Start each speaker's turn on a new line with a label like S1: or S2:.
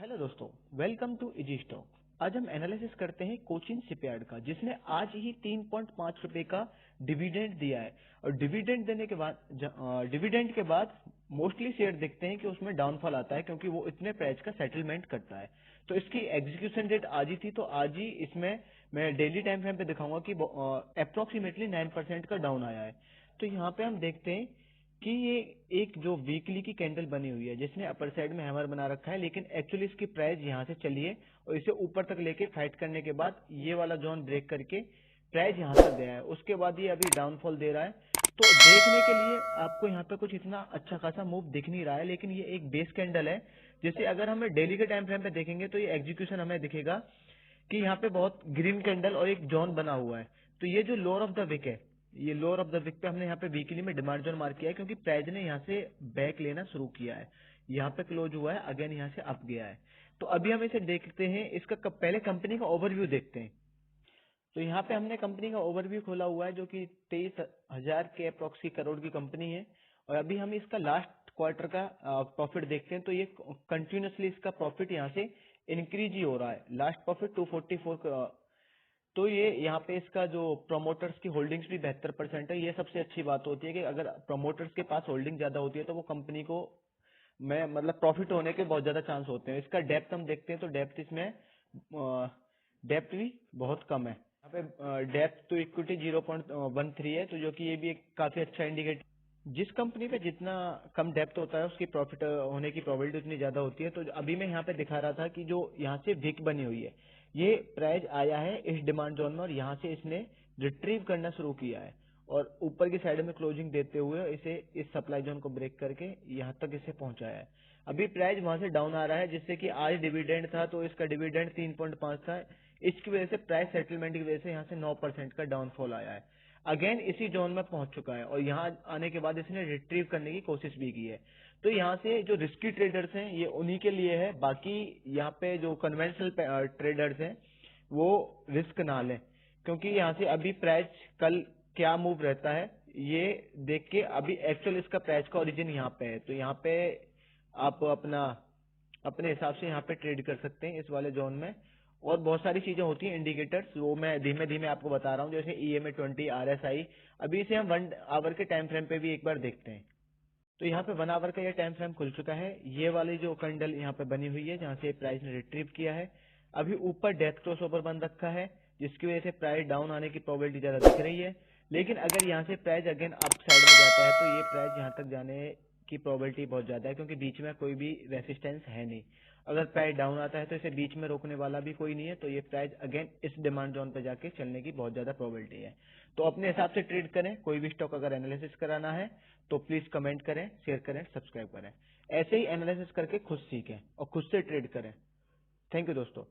S1: Hello दोस्तों, welcome to easy stock. आज हम एनालिसिस करते हैं कोचिन शिपयार्ड का, जिसने आज ही 3.5 रुपए का डिविडेंड दिया है। और डिविडेंड देने के बाद डिविडेंड के बाद मोस्टली शेयर देखते हैं कि उसमें डाउनफॉल आता है, क्योंकि वो इतने प्राइस का सेटलमेंट करता है। तो इसकी एग्जीक्यूशन डेट आज ही थी, तो आज ही इसमें मैं डेली टाइम फ्रेम पे दिखाऊंगा कि अप्रोक्सीमेटली 9% का डाउन आया है। तो यहाँ पे हम देखते हैं कि ये एक जो वीकली की कैंडल बनी हुई है, जिसने अपर साइड में हैमर बना रखा है, लेकिन एक्चुअली इसकी प्राइस यहाँ से चली है और इसे ऊपर तक लेके फाइट करने के बाद ये वाला जोन ब्रेक करके प्राइस यहाँ तक गया है। उसके बाद ये अभी डाउनफॉल दे रहा है। तो देखने के लिए आपको यहाँ पे कुछ इतना अच्छा खासा मूव दिख नहीं रहा है, लेकिन ये एक बेस कैंडल है, जिसे अगर हमें डेली के टाइम फ्रेम पे देखेंगे तो ये एग्जीक्यूशन हमें दिखेगा कि यहाँ पे बहुत ग्रीन कैंडल और एक जोन बना हुआ है। तो ये जो लोअर ऑफ द विक है, ये लोअर ऑफ द विक पे हमने यहाँ पे वीकली में डिमांड जोन मार्क किया है, क्योंकि प्राइस ने यहाँ से बैक लेना शुरू किया है। यहाँ पे क्लोज हुआ है, अगेन यहाँ से अप गया है। तो अभी हम इसे देखते हैं, इसका पहले कंपनी का ओवरव्यू देखते हैं। तो यहाँ पे हमने कंपनी का ओवरव्यू खोला हुआ है, जो कि 23,000 के अप्रोक्सी करोड़ की कंपनी है। और अभी हम इसका लास्ट क्वार्टर का प्रॉफिट देखते हैं, तो ये कंटिन्यूसली इसका प्रॉफिट यहाँ से इंक्रीज ही हो रहा है। Last profit 244। तो ये यहाँ पे इसका जो प्रोमोटर्स की होल्डिंग्स भी 72% है। ये सबसे अच्छी बात होती है कि अगर प्रोमोटर्स के पास होल्डिंग ज्यादा होती है तो वो कंपनी को में मतलब प्रॉफिट होने के बहुत ज्यादा चांस होते हैं। इसका डेप्थ हम देखते हैं, तो डेप्थ इसमें डेप्थ भी बहुत कम है। यहाँ पे डेप्थ टू इक्विटी 0.13 है, तो जो कि ये भी एक काफी अच्छा इंडिकेटर। जिस कंपनी पे जितना कम डेप्थ होता है, उसकी प्रॉफिट होने की प्रोबेबिलिटी उतनी ज्यादा होती है। तो अभी मैं यहाँ पे दिखा रहा था कि जो यहाँ से विक बनी हुई है, ये प्राइस आया है इस डिमांड जोन में और यहाँ से इसने रिट्रीव करना शुरू किया है और ऊपर की साइड में क्लोजिंग देते हुए इसे इस सप्लाई जोन को ब्रेक करके यहाँ तक इसे पहुंचाया है। अभी प्राइस वहां से डाउन आ रहा है, जिससे कि आज डिविडेंड था, तो इसका डिविडेंड 3.5 था। इसकी वजह से प्राइस सेटलमेंट की वजह से यहाँ से 9% का डाउनफॉल आया है। अगेन इसी जोन में पहुंच चुका है और यहाँ आने के बाद इसने रिट्रीव करने की कोशिश भी की है। तो यहाँ से जो रिस्की ट्रेडर्स हैं, ये उन्हीं के लिए है। बाकी यहाँ पे जो कन्वेंशनल ट्रेडर्स हैं, वो रिस्क ना लें, क्योंकि यहाँ से अभी प्राइस कल क्या मूव रहता है ये देख के, अभी एक्चुअल इसका प्राइस का ओरिजिन यहाँ पे है। तो यहाँ पे आप अपने हिसाब से यहाँ पे ट्रेड कर सकते हैं इस वाले जोन में। और बहुत सारी चीजें होती हैं इंडिकेटर्स, वो मैं धीमे धीमे आपको बता रहा हूँ, जैसे EMA20, RSI। अभी इसे हम 1 आवर के टाइम फ्रेम पे भी एक बार देखते हैं। तो यहाँ पे 1 आवर का ये टाइम फ्रेम खुल चुका है। ये वाली जो कैंडल यहाँ पे बनी हुई है, जहाँ से प्राइस ने रिट्रीव किया है, अभी ऊपर डेथ क्रॉस ओवर बन रखा है, जिसकी वजह से प्राइस डाउन आने की प्रोबेबिलिटी ज्यादा दिख रही है। लेकिन अगर यहाँ से प्राइस अगेन अप साइड में जाता है, तो ये प्राइस यहाँ तक जाने की प्रोबेबिलिटी बहुत ज्यादा है, क्योंकि बीच में कोई भी रेसिस्टेंस है नहीं। अगर प्राइस डाउन आता है तो इसे बीच में रोकने वाला भी कोई नहीं है, तो ये प्राइस अगेन इस डिमांड जोन पे जाके चलने की बहुत ज्यादा प्रोबेबिलिटी है। तो अपने हिसाब से ट्रेड करें। कोई भी स्टॉक अगर एनालिसिस कराना है तो प्लीज कमेंट करें, शेयर करें, सब्सक्राइब करें। ऐसे ही एनालिसिस करके खुद सीखें और खुद से ट्रेड करें। थैंक यू दोस्तों।